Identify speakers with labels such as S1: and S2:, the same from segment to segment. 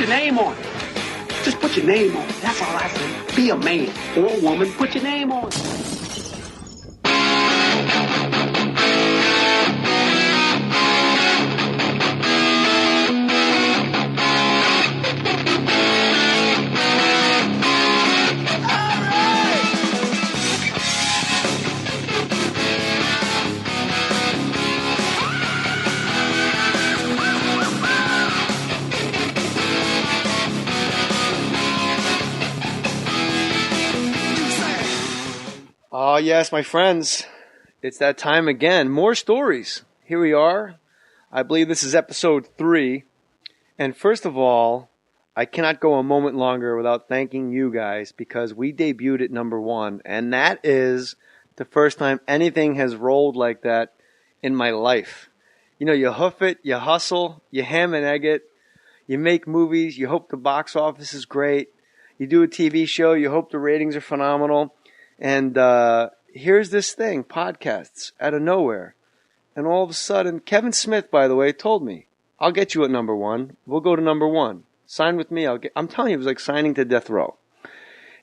S1: your name on it. Just put your name on it. That's all I say. Be a man or a woman. Put your name on it.
S2: Oh, yes, my friends. It's that time again. More stories. Here we are. I believe this is episode 3. And first of all, I cannot go a moment longer without thanking you guys because we debuted at number 1. And that is the first time anything has rolled like that in my life. You know, you hoof it, you hustle, you ham and egg it, you make movies, you hope the box office is great, you do a TV show, you hope the ratings are phenomenal. And here's this thing, podcasts, out of nowhere. And all of a sudden, Kevin Smith, by the way, told me, I'll get you at number 1. We'll go to number 1. Sign with me. I'm telling you, it was like signing to death row.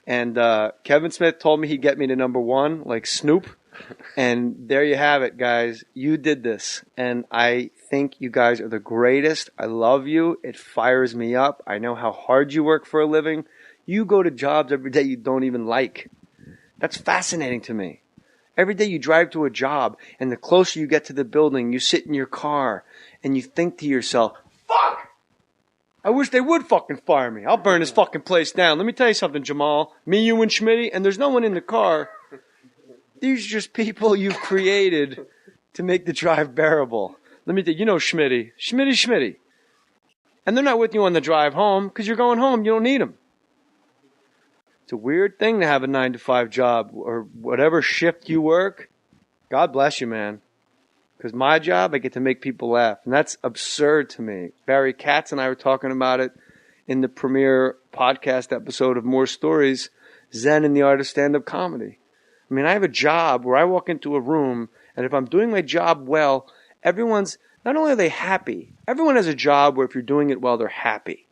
S2: And Kevin Smith told me he'd get me to number 1, like Snoop. And there you have it, guys. You did this. And I think you guys are the greatest. I love you. It fires me up. I know how hard you work for a living. You go to jobs every day you don't even like. That's fascinating to me. Every day you drive to a job, and the closer you get to the building, you sit in your car, and you think to yourself, fuck! I wish they would fucking fire me. I'll burn this fucking place down. Let me tell you something, Jamal. Me, you, and Schmitty, and there's no one in the car. These are just people you've created to make the drive bearable. Let me tell you, you know Schmitty. And they're not with you on the drive home, because you're going home. You don't need them. It's a weird thing to have a 9-to-5 job or whatever shift you work. God bless you, man. Because my job, I get to make people laugh. And that's absurd to me. BarryKatz and I were talking about it in the premiere podcast episode of More Stories, Zen and the Art of Stand-Up Comedy. I mean, I have a job where I walk into a room, and if I'm doing my job well, everyone's, not only are they happy, everyone has a job where if you're doing it well, they're happy.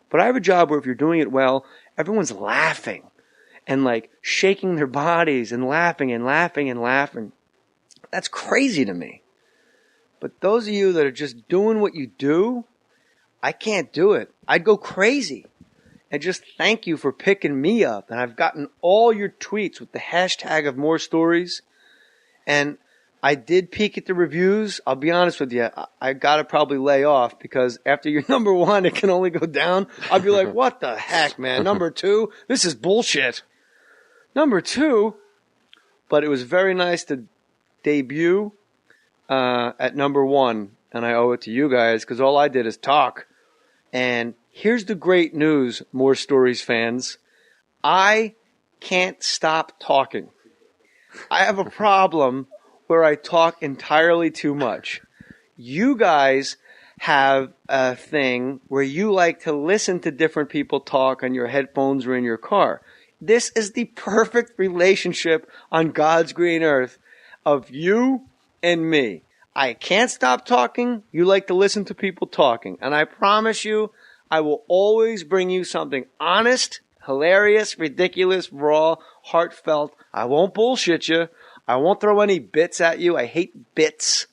S2: But I have a job where if you're doing it well, everyone's laughing and like shaking their bodies and laughing and laughing and laughing. That's crazy to me. But those of you that are just doing what you do, I can't do it. I'd go crazy. And just thank you for picking me up. And I've gotten all your tweets with the hashtag of More Stories. And I did peek at the reviews. I'll be honest with you. I got to probably lay off because after you're number 1, it can only go down. I'll be like, what the heck, man? Number 2? This is bullshit. Number 2? But it was very nice to debut at number 1. And I owe it to you guys because all I did is talk. And here's the great news, More Stories fans. I can't stop talking. I have a problem where I talk entirely too much. You guys have a thing where you like to listen to different people talk on your headphones or in your car. This is the perfect relationship on God's green earth of you and me. I can't stop talking. You like to listen to people talking. And I promise you, I will always bring you something honest, hilarious, ridiculous, raw, heartfelt. I won't bullshit you. I won't throw any bits at you. I hate bits.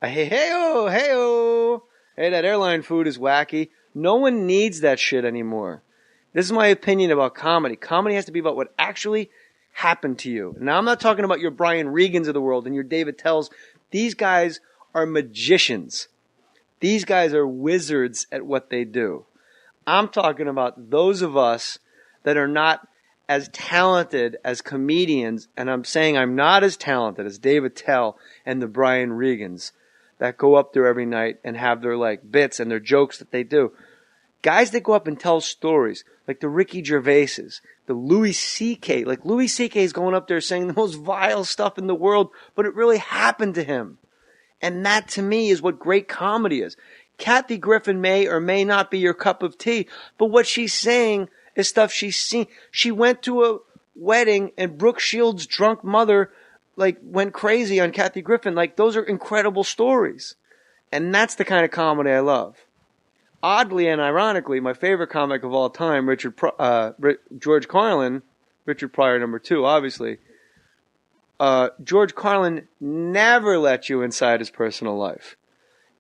S2: I hate, hey-oh. Hey, that airline food is wacky. No one needs that shit anymore. This is my opinion about comedy. Comedy has to be about what actually happened to you. Now, I'm not talking about your Brian Regans of the world and your David Tells. These guys are magicians. These guys are wizards at what they do. I'm talking about those of us that are not as talented as comedians, and I'm saying I'm not as talented as David Tell and the Brian Regans that go up there every night and have their like bits and their jokes that they do. Guys that go up and tell stories, like the Ricky Gervaises, the Louis C.K. Like Louis C.K. is going up there saying the most vile stuff in the world, but it really happened to him. And that to me is what great comedy is. Kathy Griffin may or may not be your cup of tea, but what she's saying is stuff she's seen. She went to a wedding and Brooke Shields' drunk mother like went crazy on Kathy Griffin. Like those are incredible stories. And that's the kind of comedy I love. oddly and ironically, my favorite comic of all time, George Carlin, Richard Pryor #2, obviously. George Carlin never let you inside his personal life.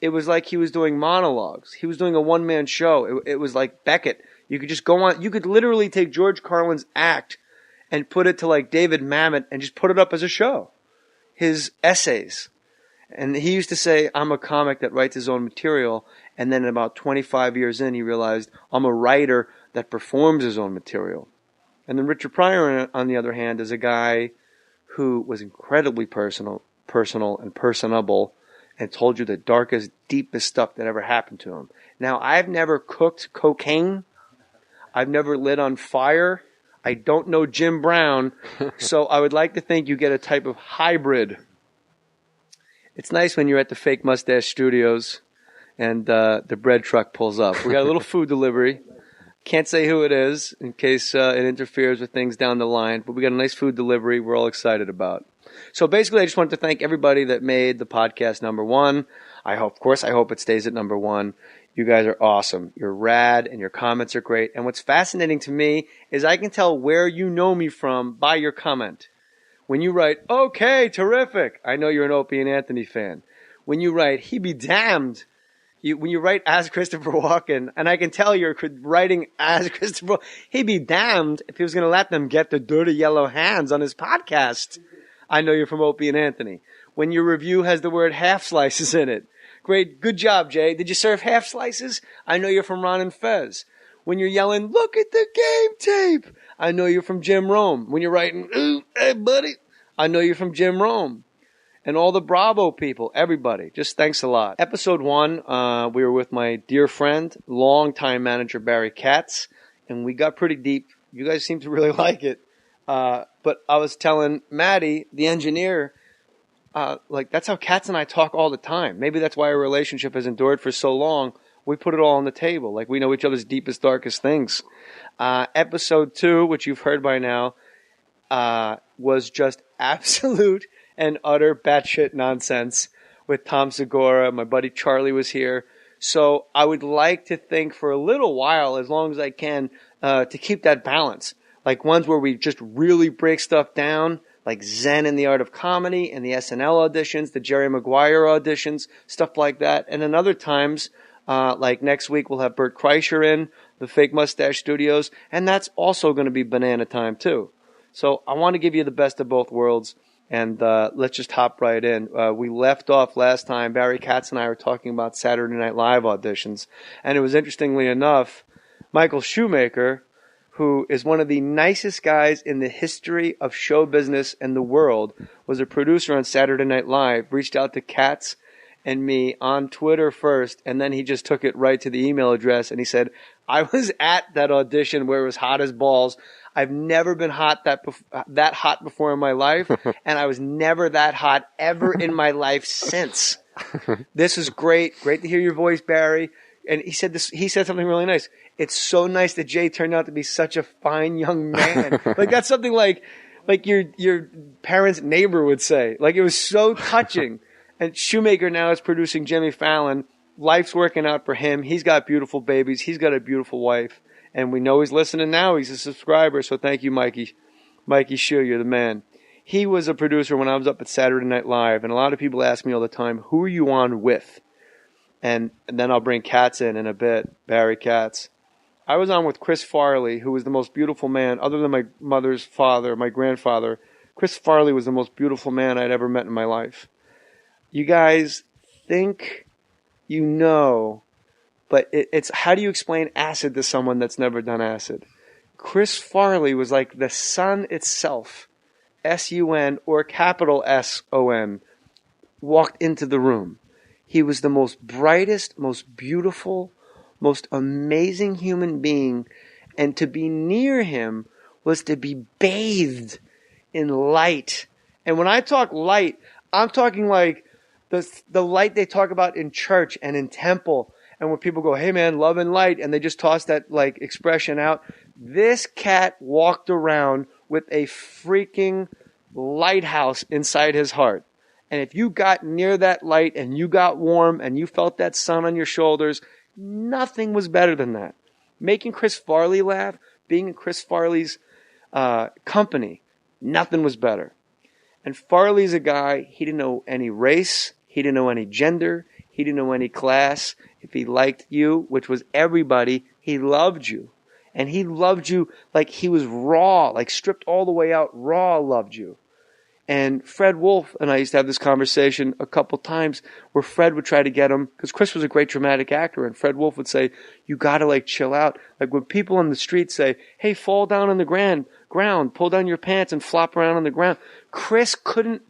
S2: It was like he was doing monologues. He was doing a one-man show. It was like Beckett. You could just go on. You could literally take George Carlin's act and put it to like David Mamet and just put it up as a show. His essays. And he used to say, I'm a comic that writes his own material. And then about 25 years in, he realized, I'm a writer that performs his own material. And then Richard Pryor, on the other hand, is a guy who was incredibly personal and personable, and told you the darkest, deepest stuff that ever happened to him. Now, I've never cooked cocaine. I've never lit on fire. I don't know Jim Brown. So I would like to think you get a type of hybrid. It's nice when you're at the Fake Mustache Studios and the bread truck pulls up. We got a little food delivery. Can't say who it is in case it interferes with things down the line, but we got a nice food delivery we're all excited about. So basically, I just wanted to thank everybody that made the podcast #1. I hope it stays at #1. You guys are awesome. You're rad, and your comments are great. And what's fascinating to me is I can tell where you know me from by your comment. When you write, okay, terrific, I know you're an Opie and Anthony fan. When you write, he be damned, when you write as Christopher Walken, and I can tell you're writing as Christopher, he'd be damned if he was going to let them get the dirty yellow hands on his podcast. I know you're from Opie and Anthony. When your review has the word half slices in it. Great, good job, Jay. Did you serve half slices? I know you're from Ron and Fez. When you're yelling, look at the game tape, I know you're from Jim Rome. When you're writing, ooh, hey, buddy, I know you're from Jim Rome. And all the Bravo people, everybody, just thanks a lot. Episode 1, we were with my dear friend, longtime manager Barry Katz, and we got pretty deep. You guys seem to really like it. But I was telling Maddie, the engineer, that's how Katz and I talk all the time. Maybe that's why our relationship has endured for so long. We put it all on the table. Like, we know each other's deepest, darkest things. Episode 2, which you've heard by now, was just absolute and utter batshit nonsense with Tom Segura. My buddy Charlie was here. So I would like to think for a little while, as long as I can, to keep that balance. Like ones where we just really break stuff down, like Zen in the Art of Comedy and the SNL auditions, the Jerry Maguire auditions, stuff like that. And then other times, like next week, we'll have Bert Kreischer in, the Fake Mustache Studios, and that's also going to be banana time too. So I want to give you the best of both worlds, and let's just hop right in. We left off last time, Barry Katz and I were talking about Saturday Night Live auditions, and it was interestingly enough, Michael Shoemaker, who is one of the nicest guys in the history of show business and the world, was a producer on Saturday Night Live, reached out to Katz and me on Twitter first, and then he just took it right to the email address, and he said, I was at that audition where it was hot as balls. I've never been that hot before in my life, and I was never that hot ever in my life since. This is great. Great to hear your voice, Barry. And he said something really nice. It's so nice that Jay turned out to be such a fine young man. Like that's something like your parents' neighbor would say. Like it was so touching. And Shoemaker now is producing Jimmy Fallon. Life's working out for him. He's got beautiful babies. He's got a beautiful wife. And we know he's listening now. He's a subscriber. So thank you, Mikey. Mikey Shue, you're the man. He was a producer when I was up at Saturday Night Live. And a lot of people ask me all the time, who are you on with? And then I'll bring Katz in a bit, Barry Katz. I was on with Chris Farley, who was the most beautiful man, other than my mother's father, my grandfather. Chris Farley was the most beautiful man I'd ever met in my life. You guys think you know, but it's how do you explain acid to someone that's never done acid? Chris Farley was like the sun itself, S-U-N or capital S-O-N, walked into the room. He was the most brightest, most beautiful, most amazing human being, and to be near him was to be bathed in light. And when I talk light, I'm talking like the light they talk about in church and in temple, and when people go, hey man, love and light, and they just toss that like expression out. This cat walked around with a freaking lighthouse inside his heart. And if you got near that light and you got warm and you felt that sun on your shoulders, Nothing was better than that. Making Chris Farley laugh, being in Chris Farley's company, nothing was better. And Farley's a guy, he didn't know any race, he didn't know any gender, he didn't know any class. If he liked you, which was everybody, he loved you. And he loved you like he was raw, like stripped all the way out, raw loved you. And Fred Wolf and I used to have this conversation a couple times where Fred would try to get him, because Chris was a great dramatic actor, and Fred Wolf would say, you gotta like chill out. Like when people on the street say, hey, fall down on the ground, pull down your pants and flop around on the ground. Chris couldn't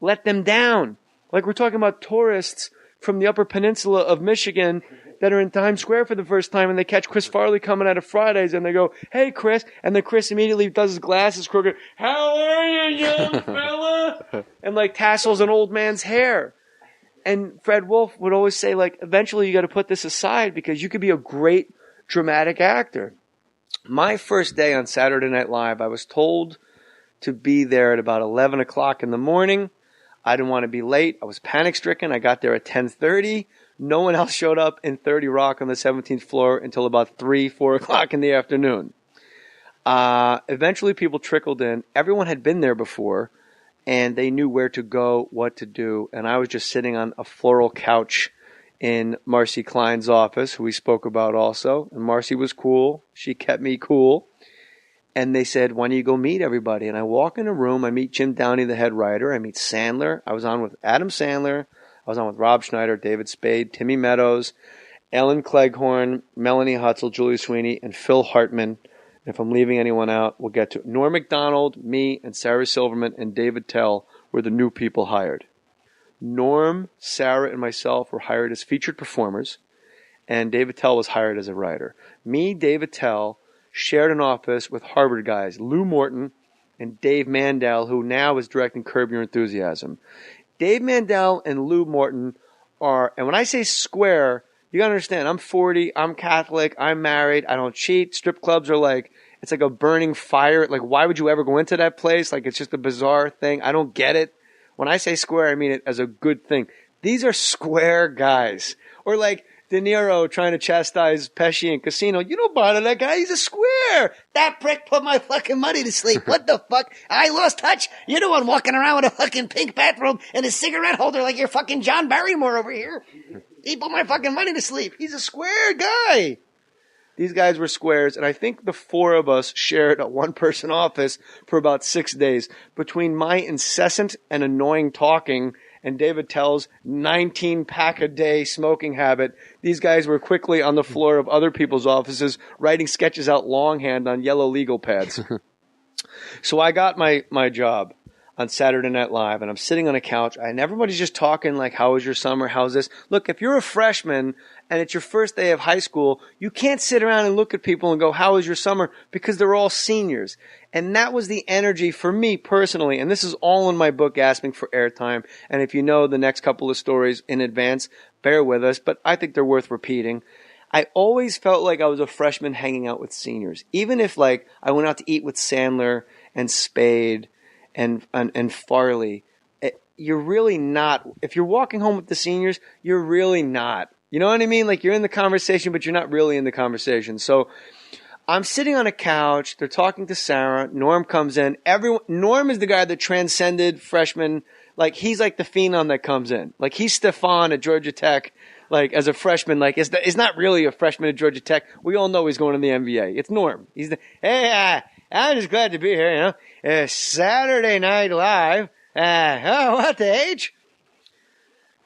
S2: let them down. Like we're talking about tourists from the Upper Peninsula of Michigan that are in Times Square for the first time, and they catch Chris Farley coming out of Fridays, and they go, hey, Chris, and then Chris immediately does his glasses crooked, how are you, young fella? And like tassels an old man's hair. And Fred Wolf would always say, like, eventually you got to put this aside because you could be a great dramatic actor. My first day on Saturday Night Live, I was told to be there at about 11 o'clock in the morning. I didn't want to be late. I was panic-stricken. I got there at 10:30. No one else showed up in 30 Rock on the 17th floor until about 4 o'clock in the afternoon. Eventually people trickled in. Everyone had been there before, and they knew where to go, what to do. And I was just sitting on a floral couch in Marcy Klein's office, who we spoke about also. And Marcy was cool. She kept me cool. And they said, why don't you go meet everybody? And I walk in a room. I meet Jim Downey, the head writer. I meet Sandler. I was on with Adam Sandler. I was on with Rob Schneider, David Spade, Timmy Meadows, Ellen Cleghorn, Melanie Hutzel, Julie Sweeney, and Phil Hartman. And if I'm leaving anyone out, we'll get to it. Norm Macdonald, me, and Sarah Silverman, and David Tell were the new people hired. Norm, Sarah, and myself were hired as featured performers, and David Tell was hired as a writer. Me, David Tell, shared an office with Harvard guys, Lou Morton and Dave Mandel, who now is directing Curb Your Enthusiasm. Dave Mandel and Lou Morton are, and when I say square, you gotta understand, I'm 40, I'm Catholic, I'm married, I don't cheat. Strip clubs are like, it's like a burning fire. Like, why would you ever go into that place? Like, it's just a bizarre thing. I don't get it. When I say square, I mean it as a good thing. These are square guys. Or like De Niro trying to chastise Pesci in Casino. You don't bother that guy. He's a square. That prick put my fucking money to sleep. What the fuck? I lost touch. You're the one walking around with a fucking pink bathrobe and a cigarette holder like you're fucking John Barrymore over here. He put my fucking money to sleep. He's a square guy. These guys were squares, and I think the four of us shared a one-person office for about 6 days. Between my incessant and annoying talking and David Tell's 19-pack-a-day smoking habit, these guys were quickly on the floor of other people's offices writing sketches out longhand on yellow legal pads. So I got my job on Saturday Night Live, and I'm sitting on a couch, and everybody's just talking like, how was your summer? How's this? Look, if you're a freshman and it's your first day of high school, you can't sit around and look at people and go, how was your summer? Because they're all seniors. And that was the energy for me personally, and this is all in my book, Gasping for Airtime. And if you know the next couple of stories in advance, bear with us, but I think they're worth repeating. I always felt like I was a freshman hanging out with seniors. Even if like I went out to eat with Sandler and Spade and Farley, you're really not. If you're walking home with the seniors, you're really not. You know what I mean? Like you're in the conversation, but you're not really in the conversation. So I'm sitting on a couch. They're talking to Sarah. Norm comes in. Norm is the guy that transcended freshman. Like he's like the phenom that comes in. Like he's Stefan at Georgia Tech. Like as a freshman, like is not really a freshman at Georgia Tech. We all know he's going to the NBA. It's Norm. He's the hey. I'm just glad to be here, you know. Saturday Night Live. Oh, what the age?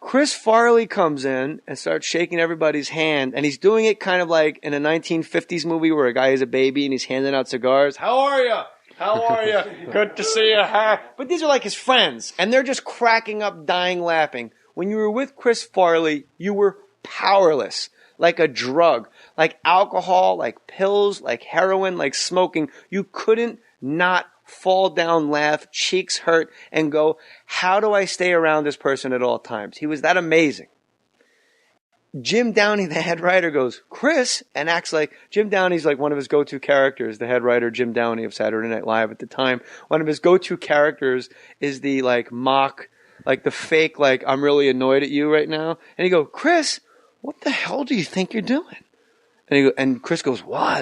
S2: Chris Farley comes in and starts shaking everybody's hand, and he's doing it kind of like in a 1950s movie where a guy is a baby and he's handing out cigars. How are you? How are you? Good to see you. But these are like his friends, and they're just cracking up, dying laughing. When you were with Chris Farley, you were powerless. Like a drug, like alcohol, like pills, like heroin, like smoking. You couldn't not fall down, laugh, cheeks hurt, and go, how do I stay around this person at all times? He was that amazing. Jim Downey, the head writer, goes, Chris, and acts like Jim Downey's like one of his go-to characters, the head writer, Jim Downey of Saturday Night Live at the time. One of his go-to characters is the like mock, like the fake, like I'm really annoyed at you right now. And he go, Chris, what the hell do you think you're doing? And Chris goes, what?